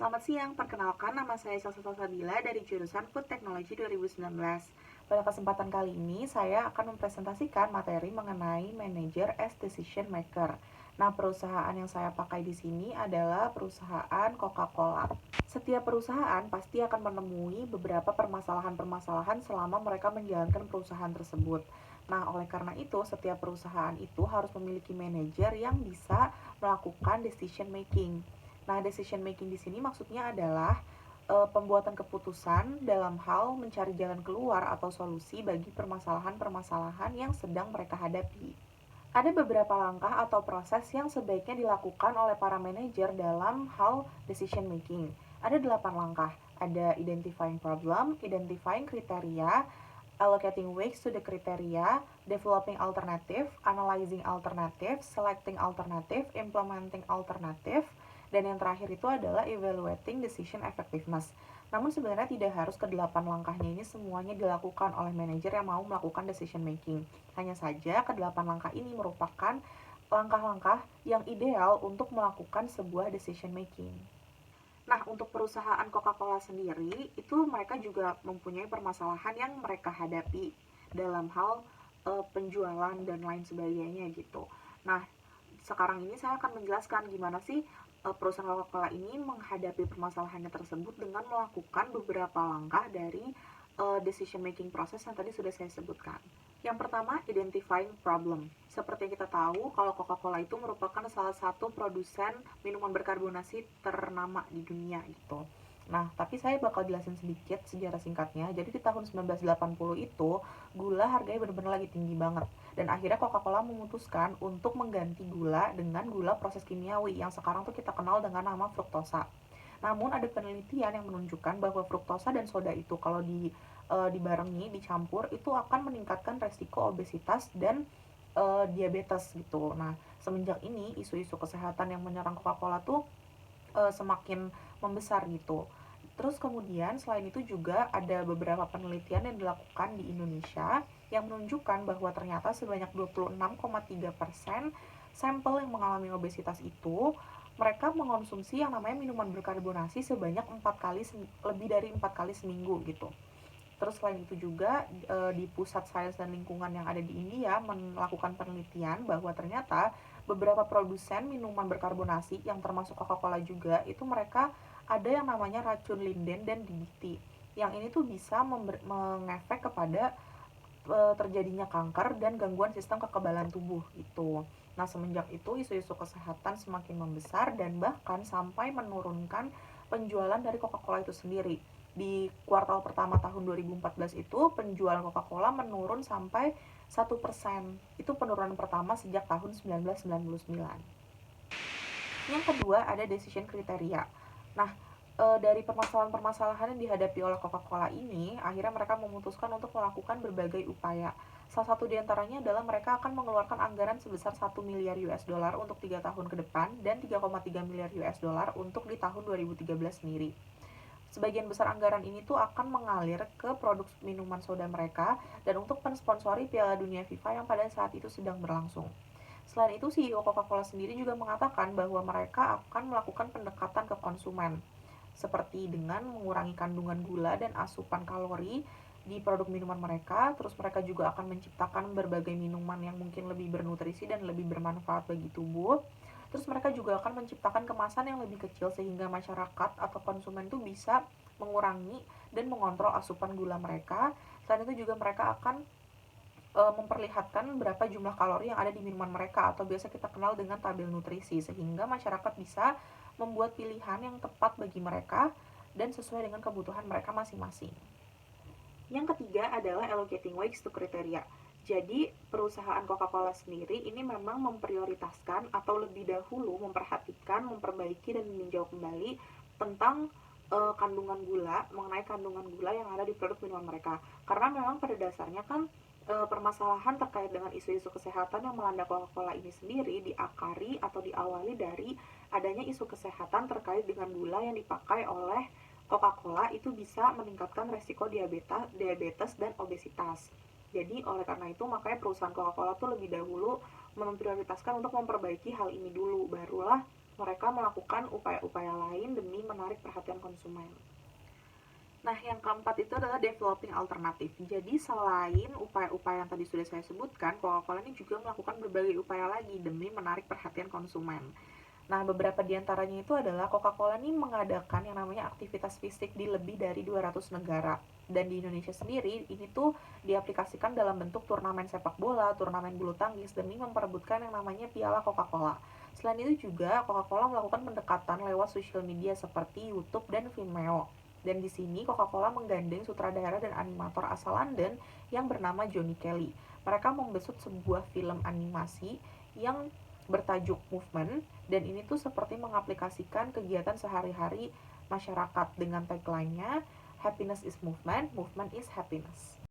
Selamat siang, perkenalkan nama saya Salsa Salsabila dari jurusan Food Technology 2019. Pada kesempatan kali ini, saya akan mempresentasikan materi mengenai Manager as Decision Maker. Nah, perusahaan yang saya pakai di sini adalah perusahaan Coca-Cola. Setiap perusahaan pasti akan menemui beberapa permasalahan-permasalahan selama mereka menjalankan perusahaan tersebut. Nah, oleh karena itu, setiap perusahaan itu harus memiliki manajer yang bisa melakukan decision making. Nah, decision making di sini maksudnya adalah pembuatan keputusan dalam hal mencari jalan keluar atau solusi bagi permasalahan-permasalahan yang sedang mereka hadapi. Ada beberapa langkah atau proses yang sebaiknya dilakukan oleh para manajer dalam hal decision making. Ada 8 langkah. Ada identifying problem, identifying kriteria, allocating weights to the criteria, developing alternative, analyzing alternative, selecting alternative, implementing alternative, dan yang terakhir itu adalah evaluating decision effectiveness. Namun sebenarnya tidak harus ke-8 langkahnya ini semuanya dilakukan oleh manajer yang mau melakukan decision making. Hanya saja ke-8 langkah ini merupakan langkah-langkah yang ideal untuk melakukan sebuah decision making. Nah, untuk perusahaan Coca-Cola sendiri, itu mereka juga mempunyai permasalahan yang mereka hadapi dalam hal penjualan dan lain sebagainya gitu. Nah, sekarang ini saya akan menjelaskan gimana sih perusahaan Coca-Cola ini menghadapi permasalahannya tersebut dengan melakukan beberapa langkah dari decision making proses yang tadi sudah saya sebutkan. Yang pertama, identifying problem. Seperti yang kita tahu, kalau Coca-Cola itu merupakan salah satu produsen minuman berkarbonasi ternama di dunia gitu. Nah, tapi saya bakal jelasin sedikit sejarah singkatnya. Jadi di tahun 1980 itu, gula harganya benar-benar lagi tinggi banget. Dan akhirnya Coca-Cola memutuskan untuk mengganti gula dengan gula proses kimiawi yang sekarang tuh kita kenal dengan nama fruktosa. Namun ada penelitian yang menunjukkan bahwa fruktosa dan soda itu kalau dibarengi, dicampur itu akan meningkatkan resiko obesitas dan diabetes gitu. Nah, semenjak ini isu-isu kesehatan yang menyerang Coca-Cola tuh semakin membesar gitu. Terus kemudian selain itu juga ada beberapa penelitian yang dilakukan di Indonesia yang menunjukkan bahwa ternyata sebanyak 26,3% sampel yang mengalami obesitas itu mereka mengonsumsi yang namanya minuman berkarbonasi sebanyak 4 kali lebih dari 4 kali seminggu gitu. Terus selain itu juga di Pusat Sains dan Lingkungan yang ada di India melakukan penelitian bahwa ternyata beberapa produsen minuman berkarbonasi yang termasuk Coca-Cola juga itu mereka ada yang namanya racun linden dan DDT. Yang ini tuh bisa mengefek kepada terjadinya kanker dan gangguan sistem kekebalan tubuh gitu. Nah, semenjak itu isu-isu kesehatan semakin membesar dan bahkan sampai menurunkan penjualan dari Coca-Cola itu sendiri. Di kuartal pertama tahun 2014 itu penjualan Coca-Cola menurun sampai 1%. Itu penurunan pertama sejak tahun 1999. Yang kedua ada decision kriteria. Nah, dari permasalahan-permasalahan yang dihadapi oleh Coca-Cola ini, akhirnya mereka memutuskan untuk melakukan berbagai upaya. Salah satu diantaranya adalah mereka akan mengeluarkan anggaran sebesar 1 miliar US dollar untuk 3 tahun ke depan dan 3,3 miliar US dollar untuk di tahun 2013 sendiri. Sebagian besar anggaran ini tuh akan mengalir ke produk minuman soda mereka dan untuk mensponsori Piala Dunia FIFA yang pada saat itu sedang berlangsung. Selain itu, CEO Coca-Cola sendiri juga mengatakan bahwa mereka akan melakukan pendekatan ke konsumen, seperti dengan mengurangi kandungan gula dan asupan kalori di produk minuman mereka. Terus mereka juga akan menciptakan berbagai minuman yang mungkin lebih bernutrisi dan lebih bermanfaat bagi tubuh. Terus mereka juga akan menciptakan kemasan yang lebih kecil sehingga masyarakat atau konsumen itu bisa mengurangi dan mengontrol asupan gula mereka. Selain itu juga mereka akan memperlihatkan berapa jumlah kalori yang ada di minuman mereka atau biasa kita kenal dengan tabel nutrisi sehingga masyarakat bisa membuat pilihan yang tepat bagi mereka dan sesuai dengan kebutuhan mereka masing-masing. Yang ketiga adalah allocating weights to kriteria. Jadi perusahaan Coca-Cola sendiri ini memang memprioritaskan atau lebih dahulu memperhatikan, memperbaiki dan meninjau kembali tentang kandungan gula, mengenai kandungan gula yang ada di produk minuman mereka. Karena memang pada dasarnya kan permasalahan terkait dengan isu-isu kesehatan yang melanda Coca-Cola ini sendiri diakari atau diawali dari adanya isu kesehatan terkait dengan gula yang dipakai oleh Coca-Cola itu bisa meningkatkan resiko diabetes dan obesitas. Jadi oleh karena itu makanya perusahaan Coca-Cola tuh lebih dahulu memprioritaskan untuk memperbaiki hal ini dulu, barulah mereka melakukan upaya-upaya lain demi menarik perhatian konsumen. Nah, yang keempat itu adalah developing alternatif. Jadi, selain upaya-upaya yang tadi sudah saya sebutkan, Coca-Cola ini juga melakukan berbagai upaya lagi demi menarik perhatian konsumen. Nah, beberapa di antaranya itu adalah Coca-Cola ini mengadakan yang namanya aktivitas fisik di lebih dari 200 negara. Dan di Indonesia sendiri, ini tuh diaplikasikan dalam bentuk turnamen sepak bola, turnamen bulu tangkis, demi memperebutkan yang namanya Piala Coca-Cola. Selain itu juga, Coca-Cola melakukan pendekatan lewat sosial media seperti YouTube dan Vimeo. Dan di sini Coca-Cola menggandeng sutradara dan animator asal London yang bernama Johnny Kelly. Mereka membesut sebuah film animasi yang bertajuk Movement, dan ini tuh seperti mengaplikasikan kegiatan sehari-hari masyarakat dengan tagline-nya Happiness is movement, movement is happiness.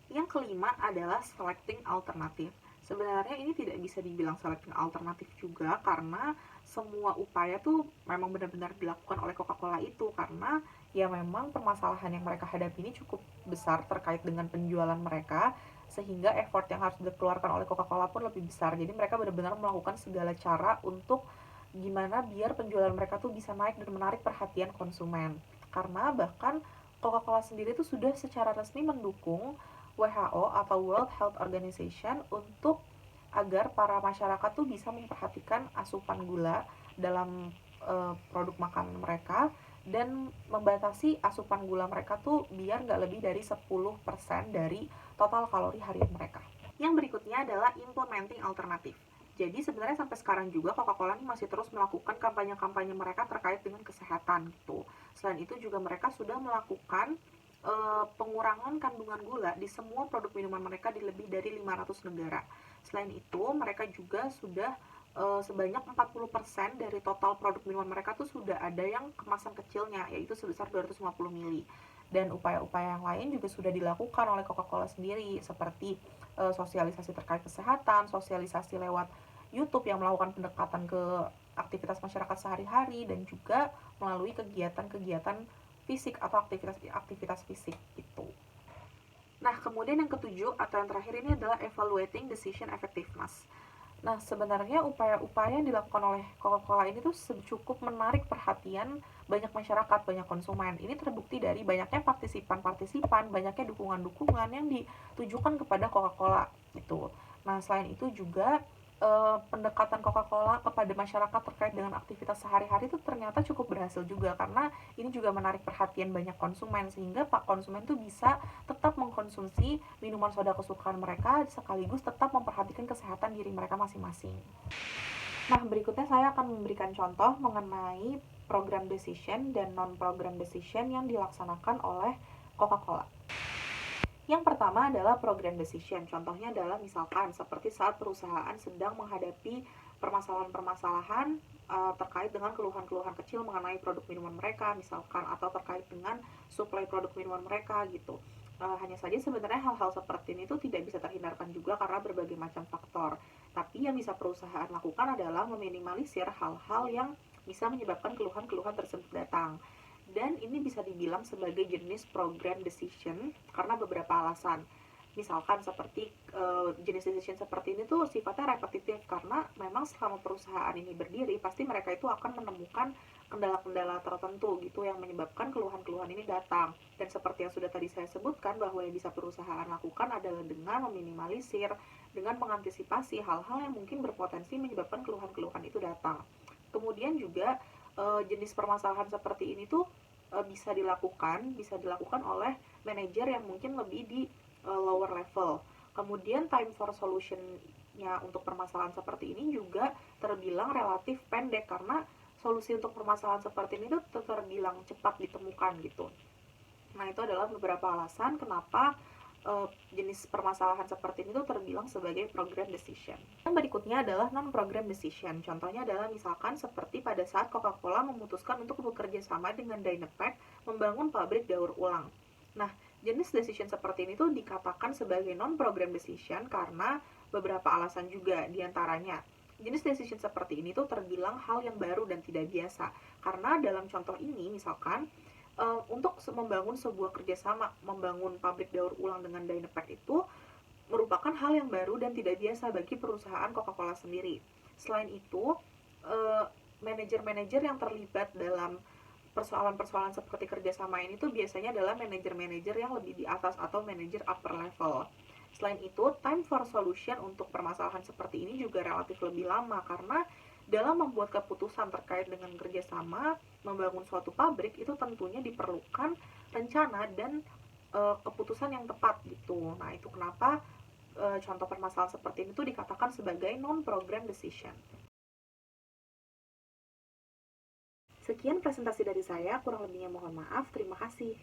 Yang kelima adalah selecting alternatif. Sebenarnya ini tidak bisa dibilang selecting alternatif juga karena semua upaya tuh memang benar-benar dilakukan oleh Coca-Cola itu, karena ya memang permasalahan yang mereka hadapi ini cukup besar terkait dengan penjualan mereka, sehingga effort yang harus dikeluarkan oleh Coca-Cola pun lebih besar. Jadi mereka benar-benar melakukan segala cara untuk gimana biar penjualan mereka tuh bisa naik dan menarik perhatian konsumen. Karena bahkan Coca-Cola sendiri tuh sudah secara resmi mendukung WHO atau World Health Organization untuk agar para masyarakat tuh bisa memperhatikan asupan gula dalam produk makanan mereka dan membatasi asupan gula mereka tuh biar nggak lebih dari 10% dari total kalori harian mereka. Yang berikutnya adalah implementing alternatif. Jadi sebenarnya sampai sekarang juga Coca-Cola ini masih terus melakukan kampanye-kampanye mereka terkait dengan kesehatan gitu. Selain itu juga mereka sudah melakukan pengurangan kandungan gula di semua produk minuman mereka di lebih dari 500 negara. Selain itu, mereka juga sudah sebanyak 40% dari total produk minuman mereka tuh sudah ada yang kemasan kecilnya, yaitu sebesar 250 ml. Dan upaya-upaya yang lain juga sudah dilakukan oleh Coca-Cola sendiri, seperti sosialisasi terkait kesehatan, sosialisasi lewat YouTube yang melakukan pendekatan ke aktivitas masyarakat sehari-hari, dan juga melalui kegiatan-kegiatan fisik atau aktivitas fisik itu. Nah, kemudian yang ketujuh atau yang terakhir ini adalah evaluating decision effectiveness. Nah, sebenarnya upaya-upaya yang dilakukan oleh Coca-Cola ini tuh cukup menarik perhatian banyak masyarakat, banyak konsumen. Ini terbukti dari banyaknya partisipan-partisipan, banyaknya dukungan-dukungan yang ditujukan kepada Coca-Cola itu. Nah, selain itu juga pendekatan Coca-Cola kepada masyarakat terkait dengan aktivitas sehari-hari itu ternyata cukup berhasil juga, karena ini juga menarik perhatian banyak konsumen, sehingga pak konsumen tuh bisa tetap mengkonsumsi minuman soda kesukaan mereka sekaligus tetap memperhatikan kesehatan diri mereka masing-masing. Nah, berikutnya saya akan memberikan contoh mengenai program decision dan non-program decision yang dilaksanakan oleh Coca-Cola. Yang pertama adalah program decision. Contohnya adalah misalkan seperti saat perusahaan sedang menghadapi permasalahan-permasalahan terkait dengan keluhan-keluhan kecil mengenai produk minuman mereka misalkan, atau terkait dengan suplai produk minuman mereka gitu. Hanya saja sebenarnya hal-hal seperti ini tuh tidak bisa terhindarkan juga karena berbagai macam faktor. Tapi yang bisa perusahaan lakukan adalah meminimalisir hal-hal yang bisa menyebabkan keluhan-keluhan tersebut datang. Dan ini bisa dibilang sebagai jenis program decision karena beberapa alasan. Misalkan seperti jenis decision seperti ini tuh sifatnya repetitif, karena memang selama perusahaan ini berdiri pasti mereka itu akan menemukan kendala-kendala tertentu gitu yang menyebabkan keluhan-keluhan ini datang. Dan seperti yang sudah tadi saya sebutkan, bahwa yang bisa perusahaan lakukan adalah dengan meminimalisir, dengan mengantisipasi hal-hal yang mungkin berpotensi menyebabkan keluhan-keluhan itu datang. Kemudian juga jenis permasalahan seperti ini tuh bisa dilakukan oleh manajer yang mungkin lebih di lower level. Kemudian time for solution-nya untuk permasalahan seperti ini juga terbilang relatif pendek, karena solusi untuk permasalahan seperti ini tuh terbilang cepat ditemukan gitu. Nah, itu adalah beberapa alasan kenapa jenis permasalahan seperti ini tuh terbilang sebagai program decision. Yang berikutnya adalah non-program decision. Contohnya adalah misalkan seperti pada saat Coca-Cola memutuskan untuk bekerja sama dengan Dynapack membangun pabrik daur ulang. Nah, jenis decision seperti ini tuh dikatakan sebagai non-program decision karena beberapa alasan juga, diantaranya jenis decision seperti ini tuh terbilang hal yang baru dan tidak biasa. Karena dalam contoh ini misalkan untuk membangun sebuah kerjasama, membangun pabrik daur ulang dengan Dynapack itu merupakan hal yang baru dan tidak biasa bagi perusahaan Coca-Cola sendiri. Selain itu, manajer-manajer yang terlibat dalam persoalan-persoalan seperti kerjasama ini tuh biasanya adalah manajer-manajer yang lebih di atas atau manajer upper level. Selain itu, time for solution untuk permasalahan seperti ini juga relatif lebih lama karena dalam membuat keputusan terkait dengan kerjasama membangun suatu pabrik itu tentunya diperlukan rencana dan keputusan yang tepat gitu. Nah, itu kenapa contoh permasalahan seperti ini tuh dikatakan sebagai non-program decision. Sekian presentasi dari saya, kurang lebihnya mohon maaf. Terima kasih.